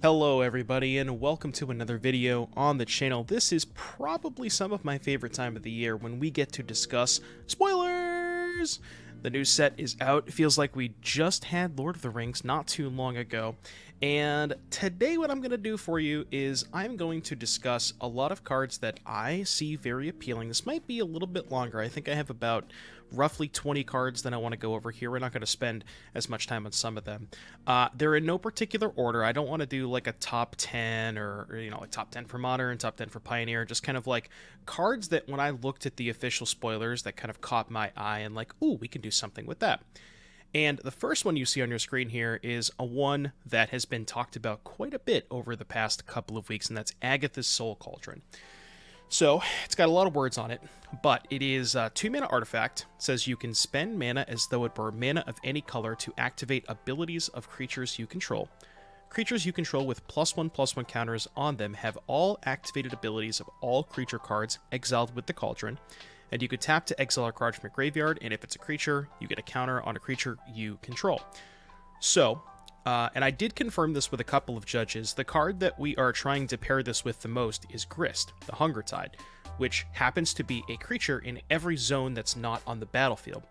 Hello everybody and welcome to another video on the channel. This is probably some of my favorite time of the year when we get to discuss spoilers! The new set is out. It feels like we just had Lord of the Rings not too long ago. And today what I'm going to do for you is I'm going to discuss a lot of cards that I see very appealing. This might be a little bit longer. I think I have about roughly 20 cards that I want to go over here. We're not going to spend as much time on some of them. They're in no particular order. I don't want to do like a top 10 or like top 10 for Modern, top 10 for Pioneer, just kind of like cards that when I looked at the official spoilers that kind of caught my eye and like, ooh, we can do something with that. And the first one you see on your screen here is a one that has been talked about quite a bit over the past couple of weeks, and that's Agatha's Soul Cauldron. So, it's got a lot of words on it, but it is a 2-mana artifact. It says you can spend mana as though it were mana of any color to activate abilities of creatures you control. Creatures you control with +1/+1 counters on them have all activated abilities of all creature cards exiled with the Cauldron, and you could tap to exile a card from your graveyard, and if it's a creature, you get a counter on a creature you control. So, and I did confirm this with a couple of judges, the card that we are trying to pair this with the most is Grist, the Hunger Tide, which happens to be a creature in every zone that's not on the battlefield.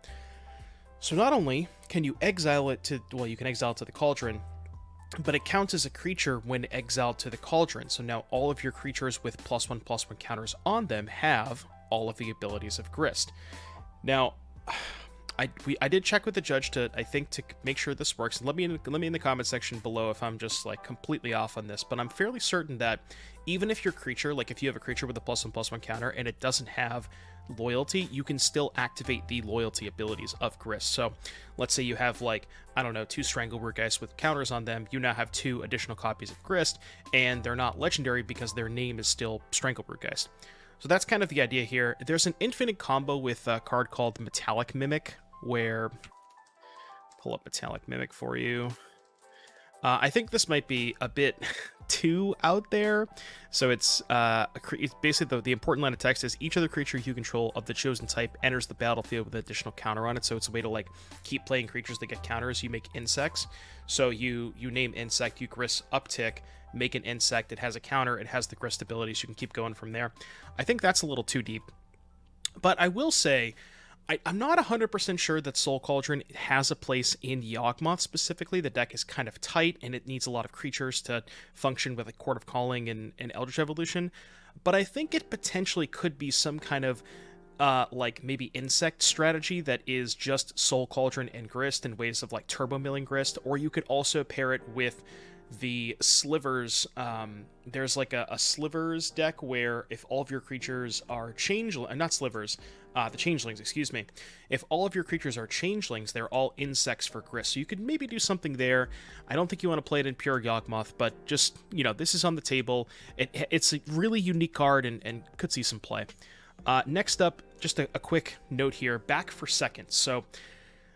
So not only can you exile it to, well, you can exile it to the Cauldron, but it counts as a creature when exiled to the Cauldron, so now all of your creatures with +1/+1 counters on them have all of the abilities of Grist. Now, I did check with the judge to make sure this works. Let me in the comment section below if I'm just like completely off on this, but I'm fairly certain that even if your creature, like if you have a creature with a +1/+1 counter and it doesn't have loyalty, you can still activate the loyalty abilities of Grist. So let's say you have like, I don't know, 2 Strangleroot Geist with counters on them, you now have 2 additional copies of Grist, and they're not legendary because their name is still Strangleroot Geist. So that's kind of the idea here. There's an infinite combo with a card called Metallic Mimic, where, pull up Metallic Mimic for you. I think this might be a bit too out there. So it's basically the important line of text is each other creature you control of the chosen type enters the battlefield with an additional counter on it. So it's a way to like keep playing creatures that get counters. You make insects. So you name insect, you Grist uptick, make an insect. It has a counter. It has the Grist abilities. You can keep going from there. I think that's a little too deep. But I will say, I'm not 100% sure that Soul Cauldron has a place in Yawgmoth specifically. The deck is kind of tight, and it needs a lot of creatures to function with a Court of Calling and Eldritch Evolution. But I think it potentially could be some kind of, like, maybe insect strategy that is just Soul Cauldron and Grist in ways of, like, Turbo Milling Grist. Or you could also pair it with the Slivers. There's like a Slivers deck where if all of your creatures are not Slivers, the Changelings, excuse me. If all of your creatures are Changelings, they're all insects for Grist. So you could maybe do something there. I don't think you want to play it in pure Yawgmoth, but just, this is on the table. It's a really unique card and could see some play. Next up, just a quick note here, back for seconds. So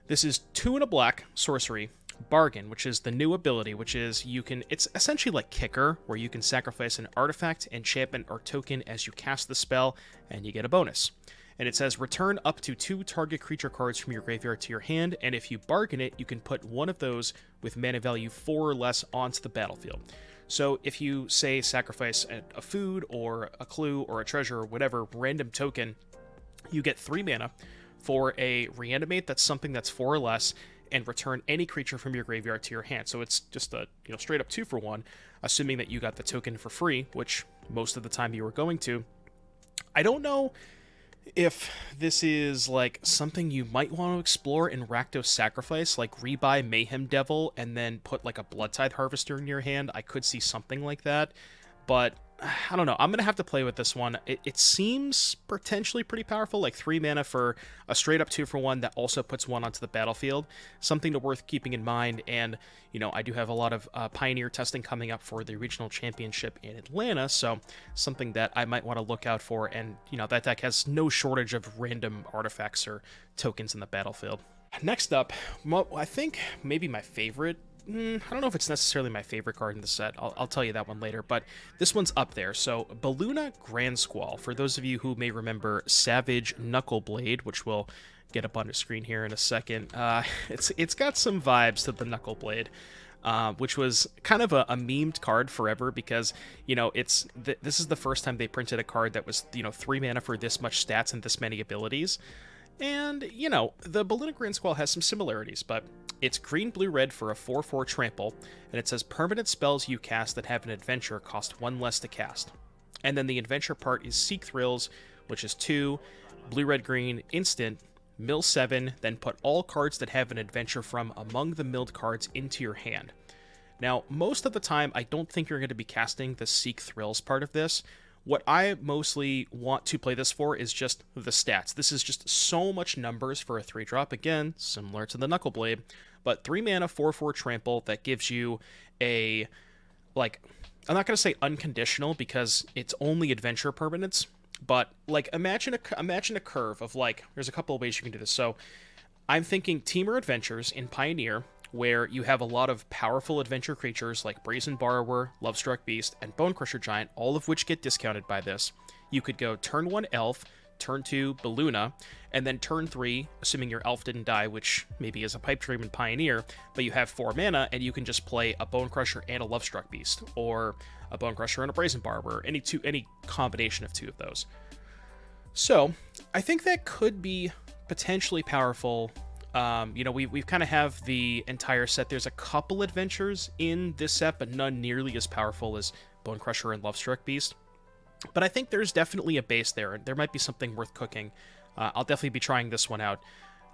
this is 2 and a black sorcery. Bargain, which is the new ability, which is it's essentially like Kicker, where you can sacrifice an artifact, enchantment, or token as you cast the spell, and you get a bonus. And it says return up to 2 target creature cards from your graveyard to your hand, and if you bargain it, you can put one of those with mana value 4 or less onto the battlefield. So if you, say, sacrifice a food, or a clue, or a treasure, or whatever random token, you get 3 mana for a reanimate that's something that's 4 or less, and return any creature from your graveyard to your hand. So it's just a straight up 2 for 1, assuming that you got the token for free, which most of the time you were going to. I don't know if this is like something you might want to explore in Rakdos Sacrifice, like rebuy Mayhem Devil and then put like a Blood Tithe Harvester in your hand. I could see something like that, but I don't know. I'm going to have to play with this one. It seems potentially pretty powerful, like 3 mana for a straight up 2 for 1 that also puts 1 onto the battlefield. Something worth keeping in mind, and, I do have a lot of Pioneer testing coming up for the regional championship in Atlanta, so something that I might want to look out for, and, that deck has no shortage of random artifacts or tokens in the battlefield. Next up, I think maybe my favorite, I don't know if it's necessarily my favorite card in the set. I'll tell you that one later, but this one's up there. So, Baluna Grand Squall. For those of you who may remember Savage Knuckleblade, which we'll get up on the screen here in a second, it's got some vibes to the Knuckleblade. which was kind of a memed card forever because, you know, this is the first time they printed a card that was, you know, 3 mana for this much stats and this many abilities. And, you know, the Baluna Grand Squall has some similarities, but it's green, blue, red for a 4/4 trample, and it says permanent spells you cast that have an adventure cost 1 less to cast. And then the adventure part is Seek Thrills, which is 2, blue, red, green, instant, mill 7, then put all cards that have an adventure from among the milled cards into your hand. Now, most of the time, I don't think you're going to be casting the Seek Thrills part of this. What I mostly want to play this for is just the stats. This is just so much numbers for a 3-drop, again, similar to the Knuckleblade, but 3 mana, 4/4 trample that gives you a, like, I'm not going to say unconditional because it's only adventure permanents, but, like, imagine a curve of, like, there's a couple of ways you can do this. So I'm thinking Temur Adventures in Pioneer, where you have a lot of powerful adventure creatures like Brazen Borrower, Lovestruck Beast, and Bonecrusher Giant, all of which get discounted by this. You could go turn 1 Elf, turn 2 Baluna, and then turn 3, assuming your Elf didn't die, which maybe is a Pipe Dream in Pioneer, but you have 4 mana, and you can just play a Bonecrusher and a Lovestruck Beast, or a Bonecrusher and a Brazen Borrower, any combination of 2 of those. So, I think that could be potentially powerful. You know, we've kind of have the entire set. There's a couple adventures in this set, but none nearly as powerful as Bonecrusher and Lovestruck Beast. But I think there's definitely a base there, and there might be something worth cooking. I'll definitely be trying this one out.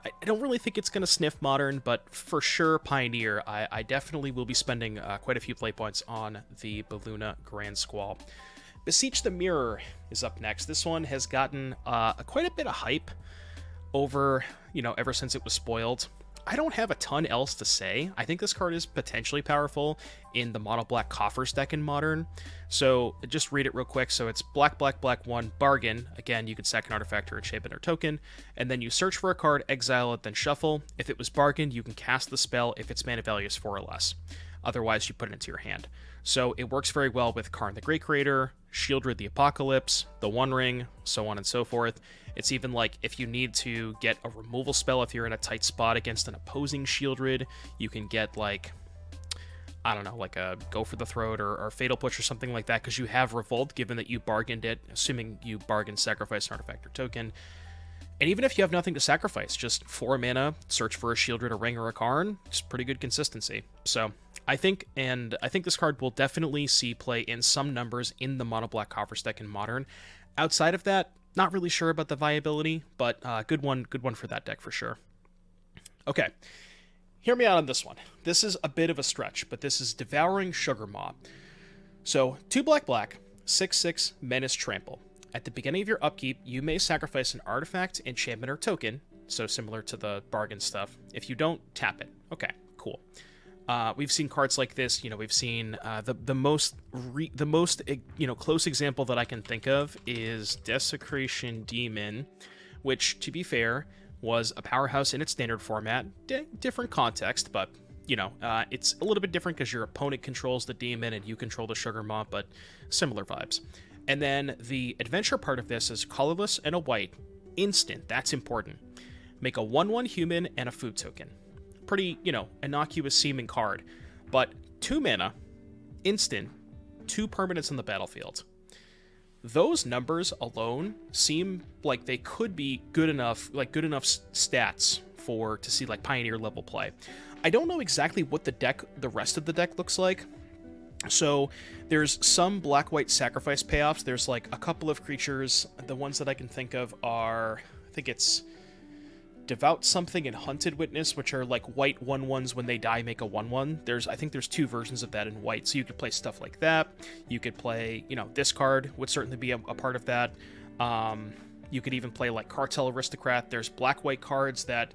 I don't really think it's going to sniff Modern, but for sure Pioneer, I definitely will be spending quite a few play points on the Baluna Grand Squall. Beseech the Mirror is up next. This one has gotten quite a bit of hype over, you know, ever since it was spoiled. I don't have a ton else to say. I think this card is potentially powerful in the mono black Coffers deck in Modern. So just read it real quick. So it's black, black, black, 1, bargain. Again, you could sack an artifact or enchantment or token, and then you search for a card, exile it, then shuffle. If it was bargain, you can cast the spell if its mana value is 4 or less. Otherwise, you put it into your hand. So it works very well with Karn the Great Creator, Shieldred the Apocalypse, the One Ring, so on and so forth. It's even like if you need to get a removal spell if you're in a tight spot against an opposing Shieldred, you can get, like, I don't know, like a Go for the Throat or Fatal Push or something like that, because you have Revolt, given that you bargained it, assuming you bargained sacrifice an artifact or token. And even if you have nothing to sacrifice, just 4 mana, search for a Shieldred, a Ring, or a Karn, it's pretty good consistency. So I think this card will definitely see play in some numbers in the mono black Coffers deck in Modern. Outside of that, not really sure about the viability, but good one for that deck for sure. Okay, hear me out on this one. This is a bit of a stretch, but this is Devouring Sugar Mop. So 2 black black, 6/6 Menace Trample. At the beginning of your upkeep, you may sacrifice an artifact, enchantment, or token, so similar to the bargain stuff. If you don't, tap it. Okay, cool. We've seen cards like this. You know, we've seen the most close example that I can think of is Desecration Demon, which, to be fair, was a powerhouse in its standard format. Different context, but you know, it's a little bit different because your opponent controls the demon and you control the Sugar Mop, but similar vibes. And then the adventure part of this is colorless and a white. Instant, that's important. Make a 1/1 human and a food token. Pretty, you know, innocuous seeming card. But 2 mana, instant, 2 permanents on the battlefield. Those numbers alone seem like they could be good enough stats to see like Pioneer level play. I don't know exactly what the rest of the deck looks like. So there's some black-white sacrifice payoffs. There's like a couple of creatures. The ones that I can think of are, I think it's Devout Something and Hunted Witness, which are like white 1/1s when they die make a 1/1. I think there's 2 versions of that in white. So you could play stuff like that. You could play, you know, this card would certainly be a part of that. You could even play like Cartel Aristocrat. There's black-white cards that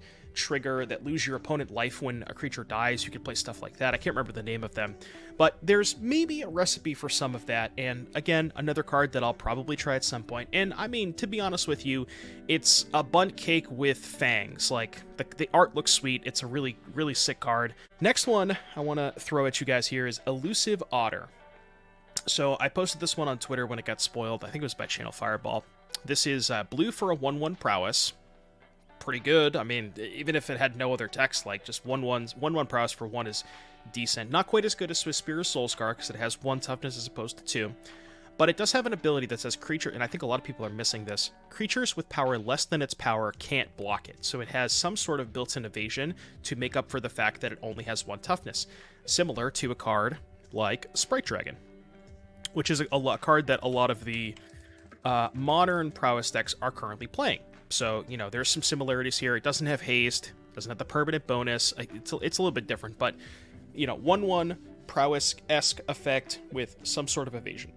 lose your opponent life when a creature dies. You could play stuff like that. I can't remember the name of them, but there's maybe a recipe for some of that. And again, another card that I'll probably try at some point. And I mean, to be honest with you, it's a bunt cake with fangs. Like the art looks sweet. It's a really, really sick card. Next one I want to throw at you guys here is Elusive Otter. So I posted this one on Twitter when it got spoiled. I think it was by Channel Fireball. This is blue for a 1/1 prowess. Pretty good. I mean, even if it had no other text, like just 1/1 prowess for 1 is decent. Not quite as good as Swiss Spear or Soulscar, because it has 1 toughness as opposed to 2. But it does have an ability that says creature, and I think a lot of people are missing this, creatures with power less than its power can't block it. So it has some sort of built-in evasion to make up for the fact that it only has 1 toughness. Similar to a card like Sprite Dragon, which is a card that a lot of the modern prowess decks are currently playing. So, you know, there's some similarities here. It doesn't have haste, doesn't have the permanent bonus. It's a little bit different, but, you know, 1/1 prowess-esque effect with some sort of evasion.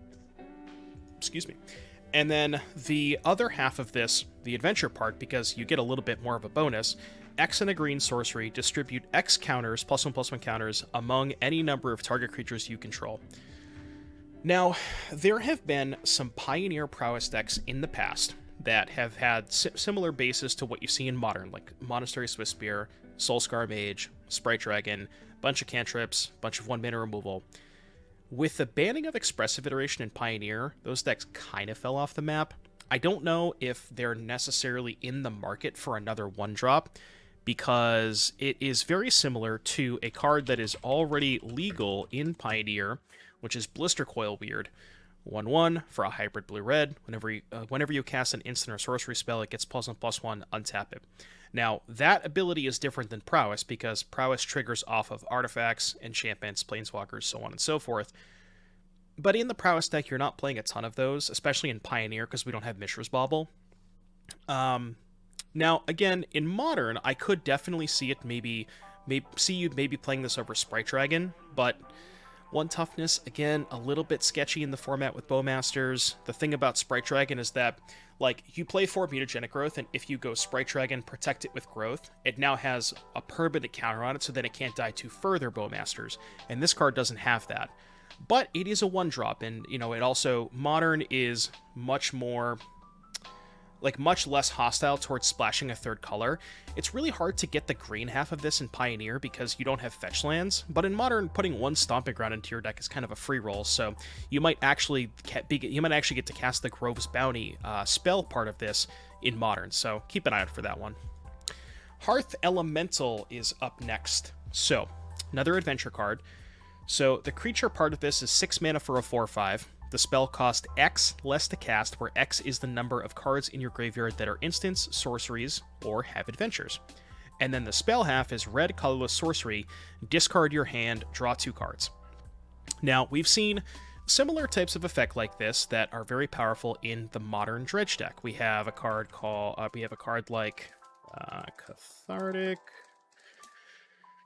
Excuse me. And then the other half of this, the adventure part, because you get a little bit more of a bonus, X and a green sorcery, distribute X counters, +1/+1 counters, among any number of target creatures you control. Now, there have been some Pioneer prowess decks in the past that have had similar bases to what you see in Modern, like Monastery Swiss Spear, Soulscar Mage, Sprite Dragon, bunch of cantrips, bunch of 1-mana removal. With the banning of Expressive Iteration in Pioneer, those decks kind of fell off the map. I don't know if they're necessarily in the market for another 1-drop, because it is very similar to a card that is already legal in Pioneer, which is Blister Coil Weird. 1/1 for a hybrid blue-red. Whenever you cast an instant or sorcery spell, it gets +1/+1, untap it. Now, that ability is different than Prowess, because Prowess triggers off of artifacts, enchantments, planeswalkers, so on and so forth. But in the Prowess deck, you're not playing a ton of those, especially in Pioneer, because we don't have Mishra's Bauble. Now, again, in Modern, I could definitely see it see you playing this over Sprite Dragon, but 1 toughness, again, a little bit sketchy in the format with Bowmasters. The thing about Sprite Dragon is that, like, you play 4 Mutagenic Growth, and if you go Sprite Dragon, protect it with Growth, it now has a permanent counter on it, so then it can't die to further Bowmasters, and this card doesn't have that. But it is a 1-drop, and, you know, it also, Modern is much more, like, much less hostile towards splashing a 3rd color. It's really hard to get the green half of this in Pioneer because you don't have fetch lands, but in Modern, putting 1 Stomping Ground into your deck is kind of a free roll, so you might actually get to cast the Grove's Bounty spell part of this in Modern, so keep an eye out for that one. Hearth Elemental is up next. So, another adventure card. So, the creature part of this is 6 mana for a 4/5. The spell cost X less to cast, where X is the number of cards in your graveyard that are instants, sorceries, or have adventures. And then the spell half is red colorless sorcery, discard your hand, draw 2 cards. Now, we've seen similar types of effect like this that are very powerful in the Modern Dredge deck. We have a card like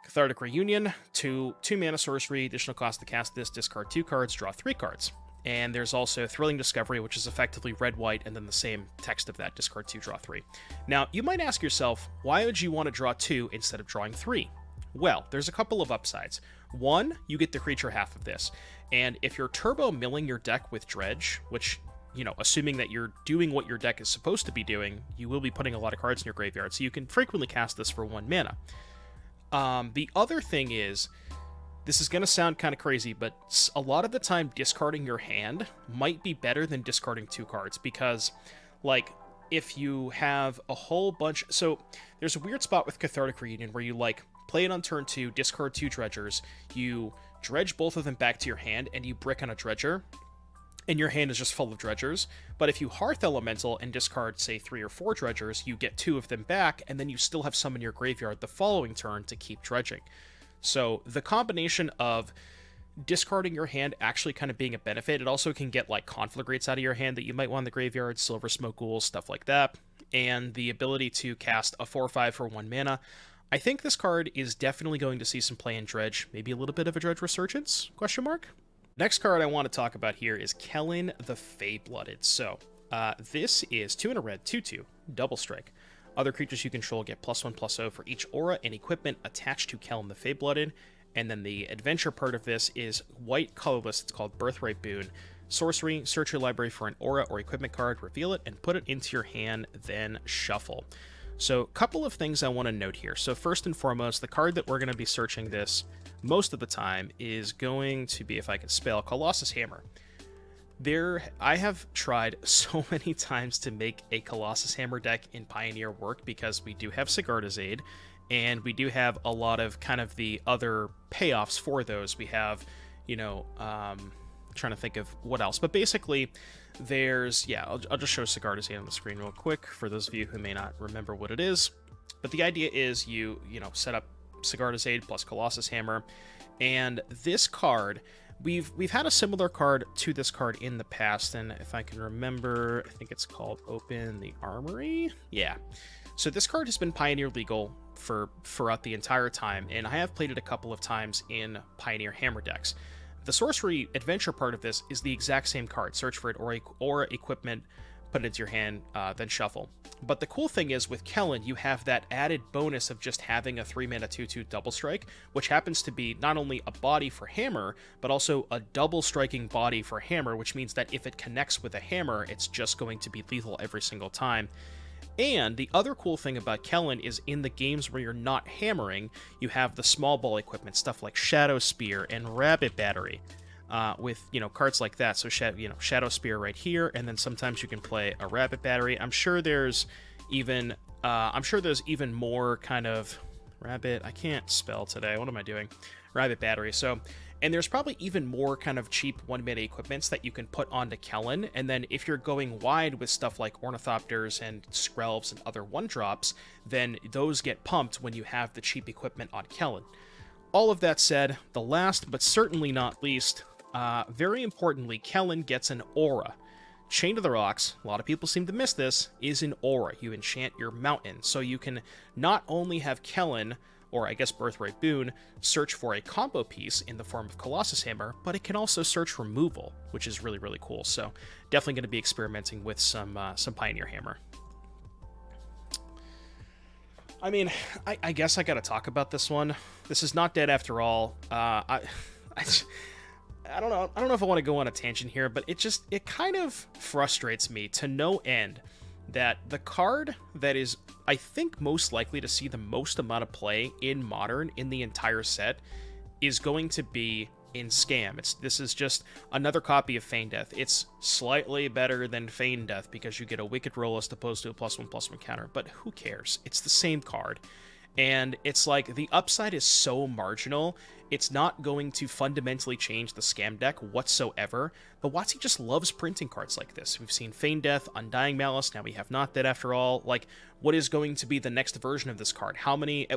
Cathartic Reunion, 2 mana sorcery, additional cost to cast this, discard 2 cards, draw 3 cards. And there's also Thrilling Discovery, which is effectively red-white, and then the same text of that, discard 2, draw 3. Now, you might ask yourself, why would you want to draw 2 instead of drawing 3? Well, there's a couple of upsides. One, you get the creature half of this, and if you're turbo milling your deck with Dredge, which, you know, assuming that you're doing what your deck is supposed to be doing, you will be putting a lot of cards in your graveyard, so you can frequently cast this for 1 mana. The other thing is, this is going to sound kind of crazy, but a lot of the time discarding your hand might be better than discarding 2 cards, because, like, if you have a whole bunch... So, there's a weird spot with Cathartic Reunion where you, like, play it on turn 2, discard 2 dredgers, you dredge both of them back to your hand, and you brick on a dredger, and your hand is just full of dredgers. But if you Hearth Elemental and discard, say, 3 or 4 dredgers, you get 2 of them back, and then you still have some in your graveyard the following turn to keep dredging. So the combination of discarding your hand actually kind of being a benefit, it also can get, like, Conflagrates out of your hand that you might want in the graveyard, Silver Smoke Ghouls, stuff like that, and the ability to cast a 4/5 for 1 mana. I think this card is definitely going to see some play in Dredge, maybe a little bit of a Dredge resurgence, question mark? Next card I want to talk about here is Kellen the Fey-Blooded. So, this is 2 and a red, 2/2, double strike. Other creatures you control get +1/+0 for each aura and equipment attached to Kellen the Fey-Blooded. And then the adventure part of this is white colorless, it's called Birthright Boon. Sorcery, search your library for an aura or equipment card, reveal it, and put it into your hand, then shuffle. So, a couple of things I want to note here. So, first and foremost, the card that we're going to be searching this most of the time is going to be, if I can spell, Colossus Hammer. I have tried so many times to make a Colossus Hammer deck in Pioneer work because we do have Sigarda's Aid, and we do have a lot of kind of the other payoffs for those. We have, you know, trying to think of what else, but basically there's, yeah, I'll just show Sigarda's Aid on the screen real quick for those of you who may not remember what it is. But the idea is you know, set up Sigarda's Aid plus Colossus Hammer, and this card, we've had a similar card to this card in the past, and if I can remember, I think it's called Open the Armory? Yeah. So this card has been Pioneer legal throughout the entire time, and I have played it a couple of times in Pioneer Hammer decks. The sorcery adventure part of this is the exact same card. Search for it or equipment, put it into your hand, then shuffle. But the cool thing is with Kellen, you have that added bonus of just having a 3-mana 2/2 double strike, which happens to be not only a body for hammer, but also a double striking body for hammer, which means that if it connects with a hammer, it's just going to be lethal every single time. And the other cool thing about Kellen is in the games where you're not hammering, you have the small ball equipment, stuff like Shadow Spear and Rabbit Battery, with, you know, cards like that. So, Shadow Spear right here, and then sometimes you can play a Rabbit Battery. I'm sure there's even more kind of Rabbit. I can't spell today. What am I doing? Rabbit Battery. So, and there's probably even more kind of cheap 1-mana equipments that you can put onto Kellen, and then if you're going wide with stuff like Ornithopters and Skrelvs and other 1-drops, then those get pumped when you have the cheap equipment on Kellen. All of that said, the last but certainly not least, very importantly, Kellen gets an aura. Chain to the Rocks, a lot of people seem to miss this, is an aura. You enchant your mountain, so you can not only have Kellen, or I guess Birthright Boon, search for a combo piece in the form of Colossus Hammer, but it can also search removal, which is really, really cool. So definitely going to be experimenting with some Pioneer Hammer. I mean, I guess I got to talk about this one. This is not dead after all. I don't know. I don't know if I want to go on a tangent here, but it kind of frustrates me to no end that the card that is, I think, most likely to see the most amount of play in Modern in the entire set is going to be in Scam. This is just another copy of Feign Death. It's slightly better than Feign Death because you get a Wicked Roll as opposed to a +1/+1 counter, but who cares? It's the same card. And it's like the upside is so marginal, it's not going to fundamentally change the Scam deck whatsoever. But WotC just loves printing cards like this. We've seen Feign Death, Undying Malice, now we have Not Dead After All. Like, what is going to be the next version of this card? How many,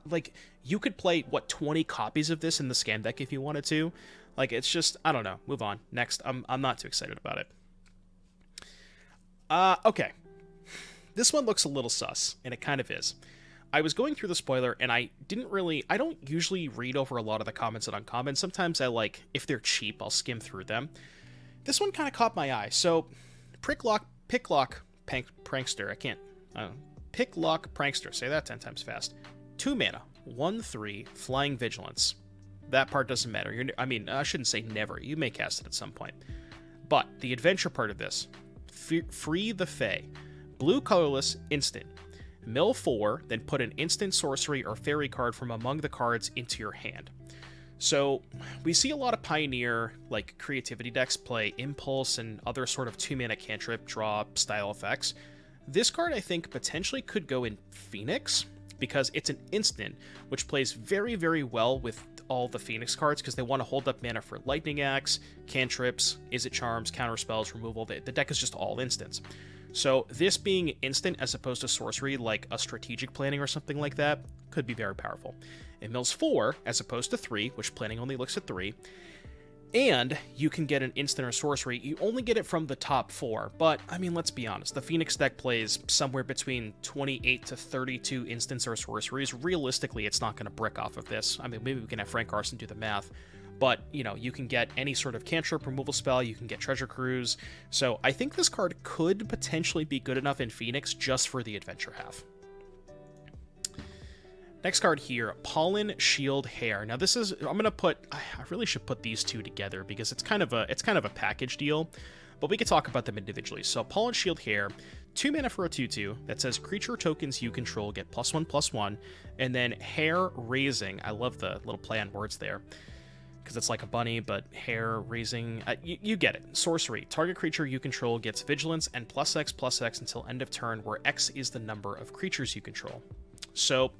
like, you could play, 20 copies of this in the Scam deck if you wanted to? Like, it's just, I don't know. Move on. Next. I'm not too excited about it. Okay. This one looks a little sus, and it kind of is. I was going through the spoiler, and I don't usually read over a lot of the comments and uncommon. Sometimes if they're cheap, I'll skim through them. This one kind of caught my eye. So, Picklock Prankster, Picklock Prankster, say that 10 times fast. 2 mana, 1/3, Flying Vigilance. That part doesn't matter. I shouldn't say never. You may cast it at some point. But, the adventure part of this, Free the Fae. Blue colorless, instant. Mill 4, then put an instant sorcery or fairy card from among the cards into your hand. So, we see a lot of Pioneer, creativity decks play Impulse and other sort of 2-mana cantrip draw style effects. This card, I think, potentially could go in Phoenix, because it's an instant, which plays very, very well with all the Phoenix cards, because they want to hold up mana for Lightning Axe, cantrips, Is It Charms, counterspells, removal. The deck is just all instants. So this being instant as opposed to sorcery, like a strategic planning or something like that, could be very powerful. It mills 4 as opposed to 3, which planning only looks at 3. And you can get an instant or sorcery. You only get it from the top 4, but, let's be honest. The Phoenix deck plays somewhere between 28 to 32 instants or sorceries. Realistically, it's not going to brick off of this. Maybe we can have Frank Carson do the math. But, you can get any sort of cantrip removal spell, you can get Treasure Cruise. So I think this card could potentially be good enough in Phoenix just for the adventure half. Next card here, Pollen Shield Hair. Now this is, I really should put these two together because it's kind of a package deal, but we could talk about them individually. So Pollen Shield Hair, 2 mana for a 2/2 that says creature tokens you control get +1/+1, and then Hair Raising. I love the little play on words there. because it's like a bunny, but hair raising. You get it. Sorcery. Target creature you control gets vigilance and +X until end of turn, where X is the number of creatures you control. So,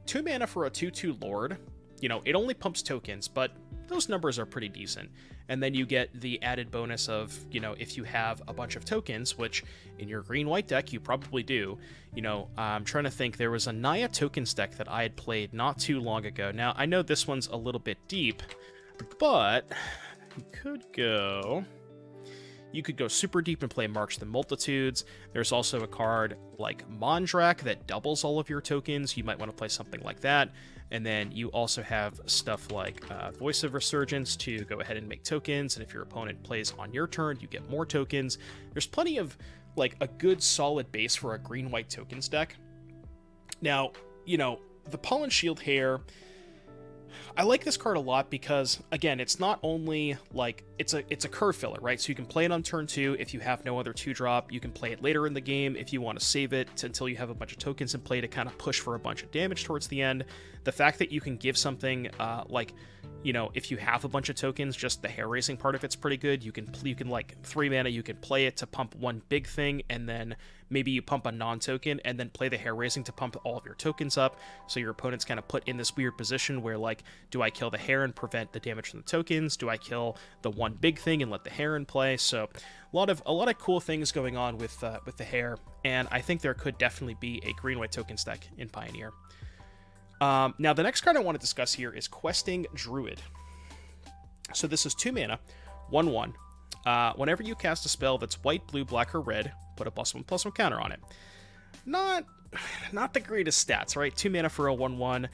2 mana for a 2/2 Lord. You know, it only pumps tokens, but those numbers are pretty decent. And then you get the added bonus of, you know, if you have a bunch of tokens, which in your green-white deck you probably do. You know, I'm trying to think. There was a Naya tokens deck that I had played not too long ago. Now, I know this one's a little bit deep, but you could go super deep and play March the Multitudes. There's also a card like Mondrak that doubles all of your tokens. You might want to play something like that. And then you also have stuff like Voice of Resurgence to go ahead and make tokens. And if your opponent plays on your turn, you get more tokens. There's plenty of like a good solid base for a green-white tokens deck. Now, you know, the Pollen Shield Hair, I like this card a lot because, again, it's not only like it's a curve filler, right? So you can play it on turn 2 if you have no other 2-drop. You can play it later in the game if you want to save it until you have a bunch of tokens in play to kind of push for a bunch of damage towards the end. The fact that you can give something like, you know, if you have a bunch of tokens, just the hair raising part of it's pretty good. You can like 3 mana, you can play it to pump one big thing, and then maybe you pump a non-token, and then play the hair raising to pump all of your tokens up. So your opponent's kind of put in this weird position where, like, do I kill the hair and prevent the damage from the tokens? Do I kill the one big thing and let the hair in play? So a lot of cool things going on with the hair, and I think there could definitely be a green-white tokens deck in Pioneer. Now, the next card I want to discuss here is Questing Druid. So this is 2 mana, 1/1. Whenever you cast a spell that's white, blue, black, or red, put a +1/+1 counter on it. Not the greatest stats, right? 2 mana for a 1/1.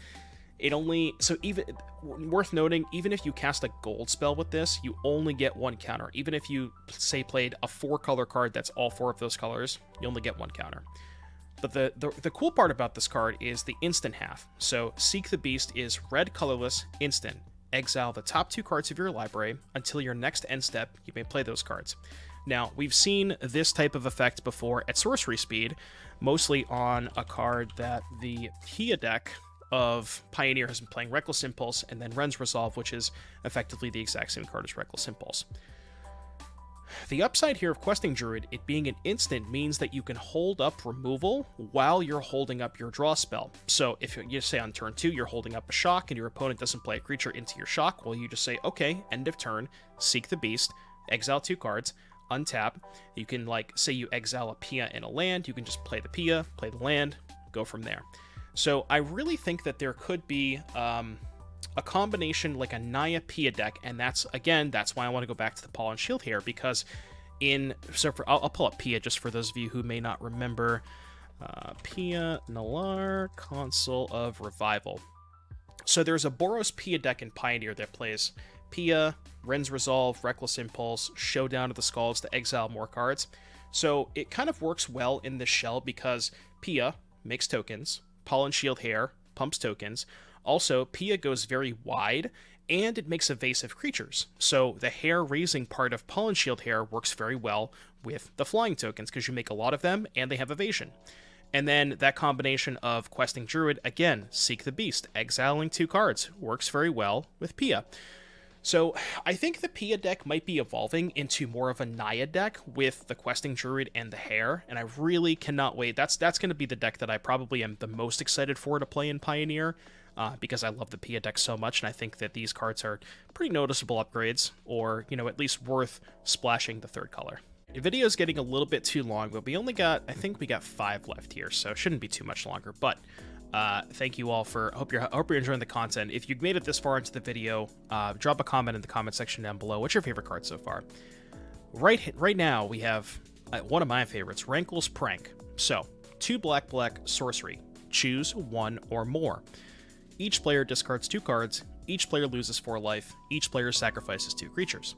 It only, so even, worth noting, even if you cast a gold spell with this, you only get 1 counter. Even if you, say, played a 4-color card that's all 4 of those colors, you only get 1 counter. But the cool part about this card is the instant half. So Seek the Beast is red colorless, instant. Exile the top 2 cards of your library. Until your next end step, you may play those cards. Now, we've seen this type of effect before at sorcery speed, mostly on a card that the Pia deck of Pioneer has been playing, Reckless Impulse, and then Ren's Resolve, which is effectively the exact same card as Reckless Impulse. The upside here of Questing Druid, it being an instant, means that you can hold up removal while you're holding up your draw spell. So if you say on turn 2 you're holding up a shock and your opponent doesn't play a creature into your shock, well, you just say, okay, end of turn, Seek the Beast, exile 2 cards, untap. You can, like, say you exile a Pia and a land, you can just play the Pia, play the land, go from there. So I really think that there could be a combination like a Naya Pia deck, and that's why I want to go back to the Pollen Shield here, because I'll pull up Pia just for those of you who may not remember. Pia Nalar, Console of Revival. So there's a Boros Pia deck in Pioneer that plays Pia, Ren's Resolve, Reckless Impulse, Showdown of the Skulls to exile more cards. So it kind of works well in this shell because Pia makes tokens, Pollen Shield Hair pumps tokens. Also, Pia goes very wide, and it makes evasive creatures. So the hair raising part of Pollen Shield Hair works very well with the flying tokens, because you make a lot of them, and they have evasion. And then that combination of Questing Druid, again, Seek the Beast, exiling 2 cards, works very well with Pia. So I think the Pia deck might be evolving into more of a Naya deck with the Questing Druid and the hair, and I really cannot wait. That's going to be the deck that I probably am the most excited for to play in Pioneer, because I love the Pia deck so much, and I think that these cards are pretty noticeable upgrades, or, you know, at least worth splashing the 3rd color. The video is getting a little bit too long, but I think we got 5 left here, so it shouldn't be too much longer. But thank you all for, I hope you're enjoying the content. If you've made it this far into the video, drop a comment in the comment section down below. What's your favorite card so far? Right now, we have one of my favorites, Wrinkles Prank. So, 2 black sorcery. Choose 1 or more. Each player discards 2 cards, each player loses 4 life, each player sacrifices 2 creatures.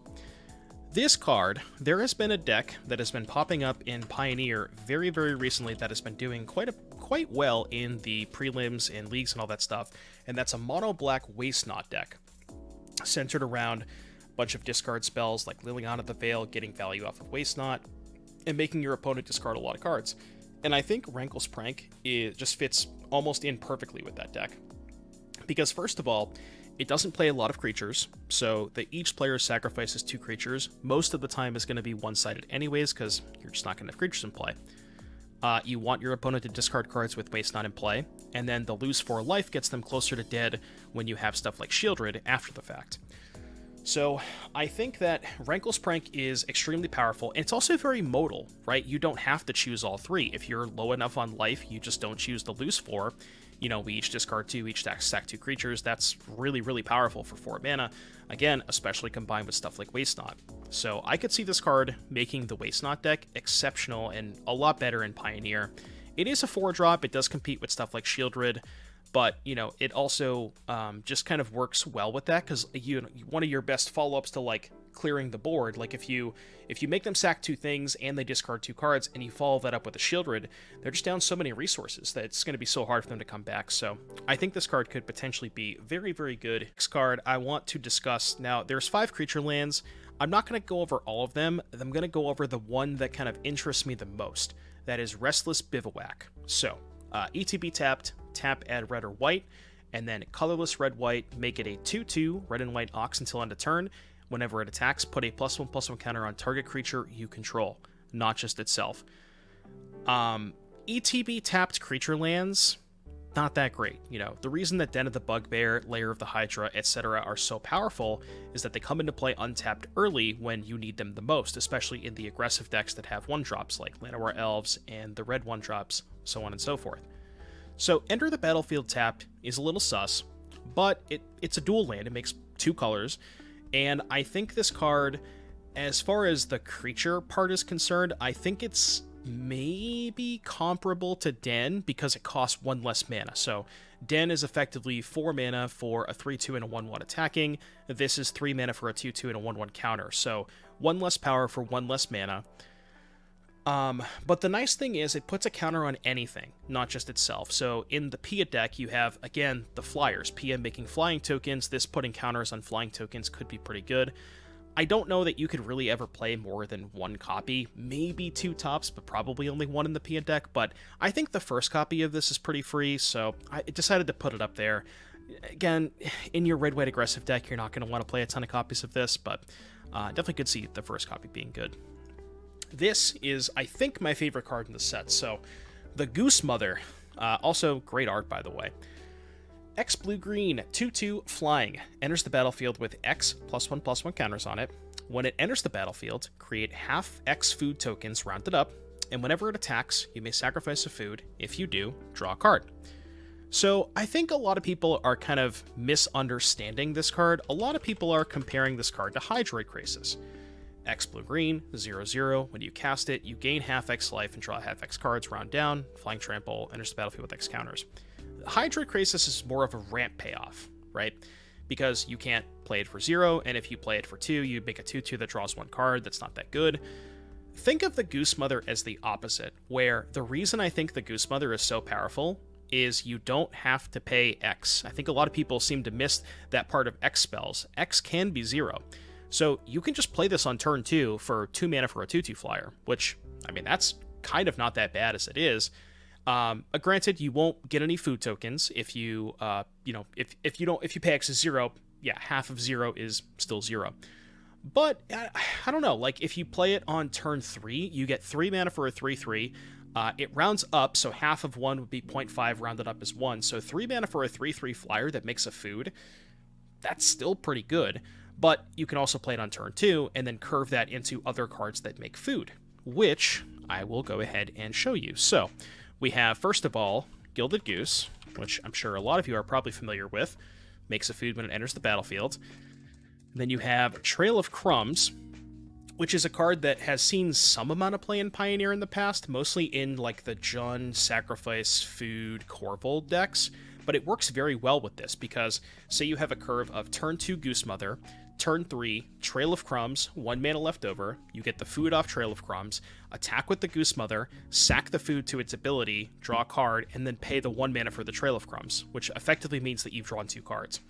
This card, there has been a deck that has been popping up in Pioneer very, very recently that has been doing quite well in the prelims and leagues and all that stuff, and that's a mono-black Waste Knot deck, centered around a bunch of discard spells like Liliana the Veil, getting value off of Waste Knot, and making your opponent discard a lot of cards. And I think Wrinkles Prank just fits almost in perfectly with that deck. Because first of all, It doesn't play a lot of creatures, so that each player sacrifices 2 creatures. Most of the time is going to be one-sided anyways, because you're just not going to have creatures in play. You want your opponent to discard cards with Waste Not in play, and then the lose 4 life gets them closer to dead when you have stuff like Shieldred after the fact. So I think that Wrinkles Prank is extremely powerful, and it's also very modal, right? You don't have to choose all 3. If you're low enough on life, you just don't choose the lose 4. You know, we each discard 2, each stack 2 creatures. That's really, really powerful for 4 mana. Again, especially combined with stuff like Waste Not. So I could see this card making the Waste Not deck exceptional and a lot better in Pioneer. It is a 4-drop. It does compete with stuff like Shieldred, but, you know, it also just kind of works well with that, because one of your best follow-ups to, like, clearing the board, like, if you make them sack 2 things and they discard 2 cards, and you follow that up with a Shieldred, they're just down so many resources that it's going to be so hard for them to come back. So I think this card could potentially be very, very good. Next card I want to discuss, now, there's 5 creature lands. I'm not going to go over all of them. I'm going to go over the one that kind of interests me the most. That is Restless Bivouac. So, ETB tapped, tap, add red or white, and then colorless red-white, make it a 2/2 red and white Ox until end of turn. Whenever it attacks, put a +1/+1 counter on target creature you control, not just itself. ETB tapped creature lands, not that great. You know, the reason that Den of the Bugbear, Lair of the Hydra, etc. are so powerful is that they come into play untapped early when you need them the most, especially in the aggressive decks that have 1-drops like Llanowar Elves and the red 1-drops, so on and so forth. So enter the battlefield tapped is a little sus, but it's a dual land. It makes 2 colors, and I think this card, as far as the creature part is concerned, I think it's maybe comparable to Den because it costs 1 less mana. So Den is effectively 4 mana for a 3/2 and a 1/1 attacking. This is 3 mana for a 2/2 and a 1/1 counter. So 1 less power for 1 less mana. But the nice thing is it puts a counter on anything, not just itself. So in the Pia deck, you have, again, the flyers. Pia making flying tokens. This putting counters on flying tokens could be pretty good. I don't know that you could really ever play more than 1 copy, maybe 2 tops, but probably only 1 in the Pia deck. But I think the first copy of this is pretty free, so I decided to put it up there. Again, in your red-white aggressive deck, you're not going to want to play a ton of copies of this, but definitely could see the first copy being good. This is, I think, my favorite card in the set. So, the Goose Mother, also great art, by the way. X blue-green, 2/2 flying, enters the battlefield with X +1/+1 counters on it. When it enters the battlefield, create half X food tokens rounded up, and whenever it attacks, you may sacrifice a food. If you do, draw a card. So I think a lot of people are kind of misunderstanding this card. A lot of people are comparing this card to Hydroid Krasis. X blue-green, 0/0. When you cast it, you gain half X life and draw half X cards, round down, flying trample, enters the battlefield with X counters. Hydroid Krasis is more of a ramp payoff, right? Because you can't play it for 0, and if you play it for 2, you make a 2/2 that draws 1 card. That's not that good. Think of the Goose Mother as the opposite, where the reason I think the Goose Mother is so powerful is you don't have to pay X. I think a lot of people seem to miss that part of X spells. X can be 0. So you can just play this on turn 2 for 2 mana for a 2/2 flyer, which, I mean, that's kind of not that bad as it is. Granted, you won't get any food tokens if you, if you pay X as 0, yeah, half of 0 is still 0. But I don't know, like if you play it on turn 3, you get 3 mana for a 3/3. It rounds up, so half of 1 would be 0.5 rounded up as 1. So 3 mana for a 3/3 flyer that makes a food, that's still pretty good. But you can also play it on turn 2 and then curve that into other cards that make food, which I will go ahead and show you. So we have, first of all, Gilded Goose, which I'm sure a lot of you are probably familiar with. Makes a food when it enters the battlefield. Then you have Trail of Crumbs, which is a card that has seen some amount of play in Pioneer in the past, mostly in like the Jund, Sacrifice, Food, Corvold decks. But it works very well with this because, say you have a curve of turn 2 Goose Mother, turn 3 Trail of Crumbs, 1 mana left over, you get the food off Trail of Crumbs, attack with the Goose Mother, sack the food to its ability, draw a card, and then pay the 1 mana for the Trail of Crumbs, which effectively means that you've drawn 2 cards.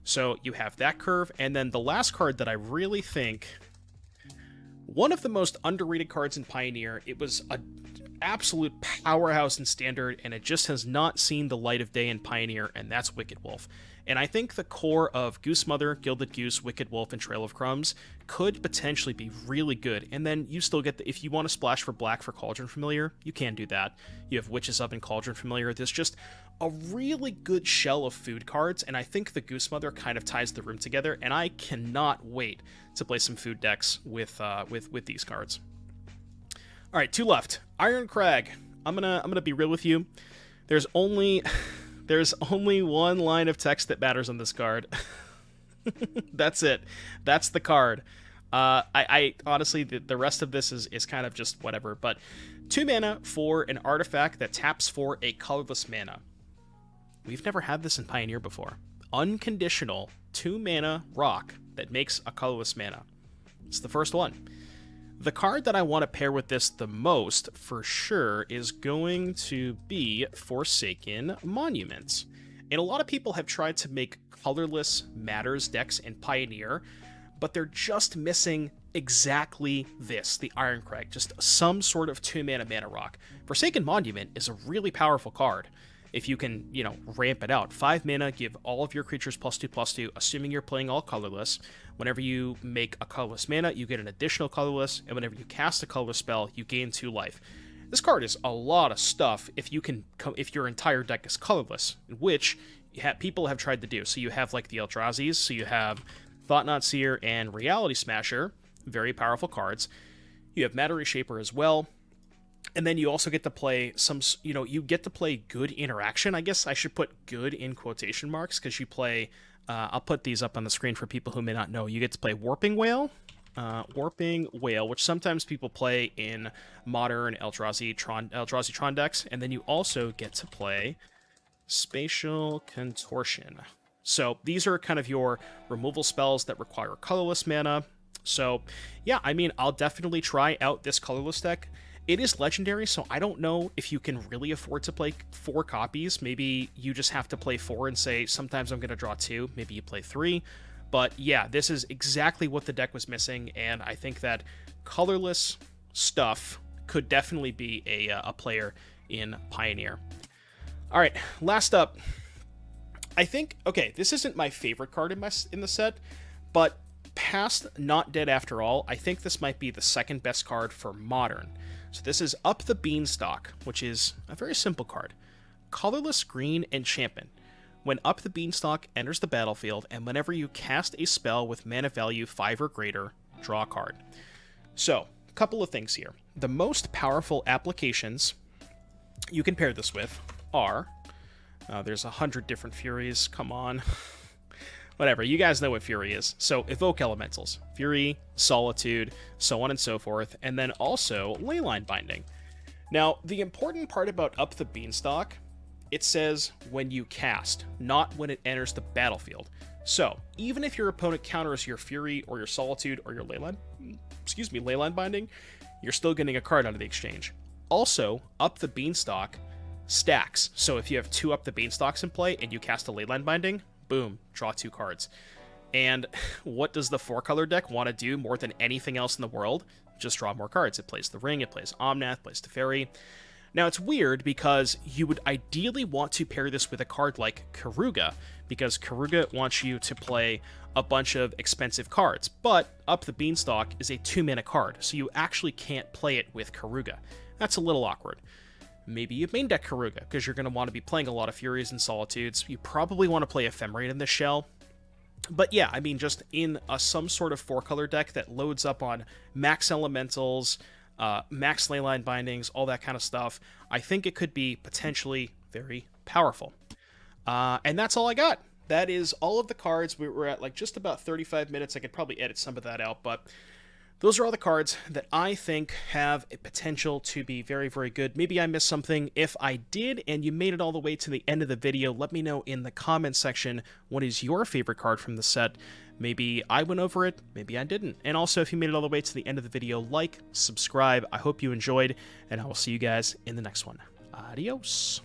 So you have that curve, and then the last card that I really think, one of the most underrated cards in Pioneer, it was absolute powerhouse in Standard, and it just has not seen the light of day in Pioneer, and that's Wicked Wolf. And I think the core of Goose Mother, Gilded Goose, Wicked Wolf, and Trail of Crumbs could potentially be really good. And then you still get if you want to splash for black for Cauldron Familiar, you can do that. You have Witches Up and Cauldron Familiar. There's just a really good shell of food cards, and I think the Goose Mother kind of ties the room together, and I cannot wait to play some food decks with these cards. All right, 2 left. Iron Crag. I'm gonna be real with you. There's only one line of text that matters on this card. That's it. That's the card. I honestly, the rest of this is kind of just whatever. But 2 mana for an artifact that taps for a colorless mana. We've never had this in Pioneer before. Unconditional 2 mana rock that makes a colorless mana. It's the first one. The card that I want to pair with this the most, for sure, is going to be Forsaken Monuments. And a lot of people have tried to make colorless Matters decks in Pioneer, but they're just missing exactly this, the Iron Crag, just some sort of 2-mana mana rock. Forsaken Monument is a really powerful card. If you can, ramp it out. 5 mana, give all of your creatures +2/+2, assuming you're playing all colorless. Whenever you make a colorless mana, you get an additional colorless, and whenever you cast a colorless spell, you gain 2 life. This card is a lot of stuff if your entire deck is colorless, which people have tried to do. So you have like the Eldrazi's, so you have Thought-Knot Seer and Reality Smasher, very powerful cards. You have Matter Reshaper as well. And then you also get to play you get to play good interaction. I guess I should put good in quotation marks, because you play, I'll put these up on the screen for people who may not know. You get to play Warping Whale, which sometimes people play in modern Eldrazi Tron decks. And then you also get to play Spatial Contortion. So these are kind of your removal spells that require colorless mana. So yeah, I mean, I'll definitely try out this colorless deck. It is legendary, so I don't know if you can really afford to play 4 copies. Maybe you just have to play 4 and say, sometimes I'm going to draw 2. Maybe you play 3. But yeah, this is exactly what the deck was missing, and I think that colorless stuff could definitely be a player in Pioneer. All right, last up. I think, okay, this isn't my favorite card in the set, but past Not Dead After All, I think this might be the second best card for Modern. So this is Up the Beanstalk, which is a very simple card. Colorless green enchantment. When Up the Beanstalk enters the battlefield, and whenever you cast a spell with mana value 5 or greater, draw a card. So, a couple of things here. The most powerful applications you can pair this with are... there's 100 different Furies, come on. Whatever, you guys know what Fury is. So, evoke elementals. Fury, Solitude, so on and so forth. And then also, Leyline Binding. Now, the important part about Up the Beanstalk, it says when you cast, not when it enters the battlefield. So, even if your opponent counters your Fury, or your Solitude, or your Leyline Binding, you're still getting a card out of the exchange. Also, Up the Beanstalk stacks. So, if you have 2 Up the Beanstalks in play, and you cast a Leyline Binding, boom, draw 2 cards. And what does the 4-color deck want to do more than anything else in the world? Just draw more cards. It plays the Ring, it plays Omnath, plays Teferi. Now, it's weird because you would ideally want to pair this with a card like Karuga, because Karuga wants you to play a bunch of expensive cards, but Up the Beanstalk is a 2-mana card, so you actually can't play it with Karuga. That's a little awkward. Maybe you main deck Karuga, because you're going to want to be playing a lot of Furies and Solitudes. You probably want to play Ephemerate in this shell. But yeah, I mean, just in some sort of 4-color deck that loads up on max elementals, max Leyline Bindings, all that kind of stuff, I think it could be potentially very powerful. And that's all I got. That is all of the cards. We're at like just about 35 minutes. I could probably edit some of that out, but... those are all the cards that I think have a potential to be very, very good. Maybe I missed something. If I did, and you made it all the way to the end of the video, let me know in the comments section what is your favorite card from the set. Maybe I went over it, maybe I didn't. And also, if you made it all the way to the end of the video, like, subscribe. I hope you enjoyed, and I will see you guys in the next one. Adios.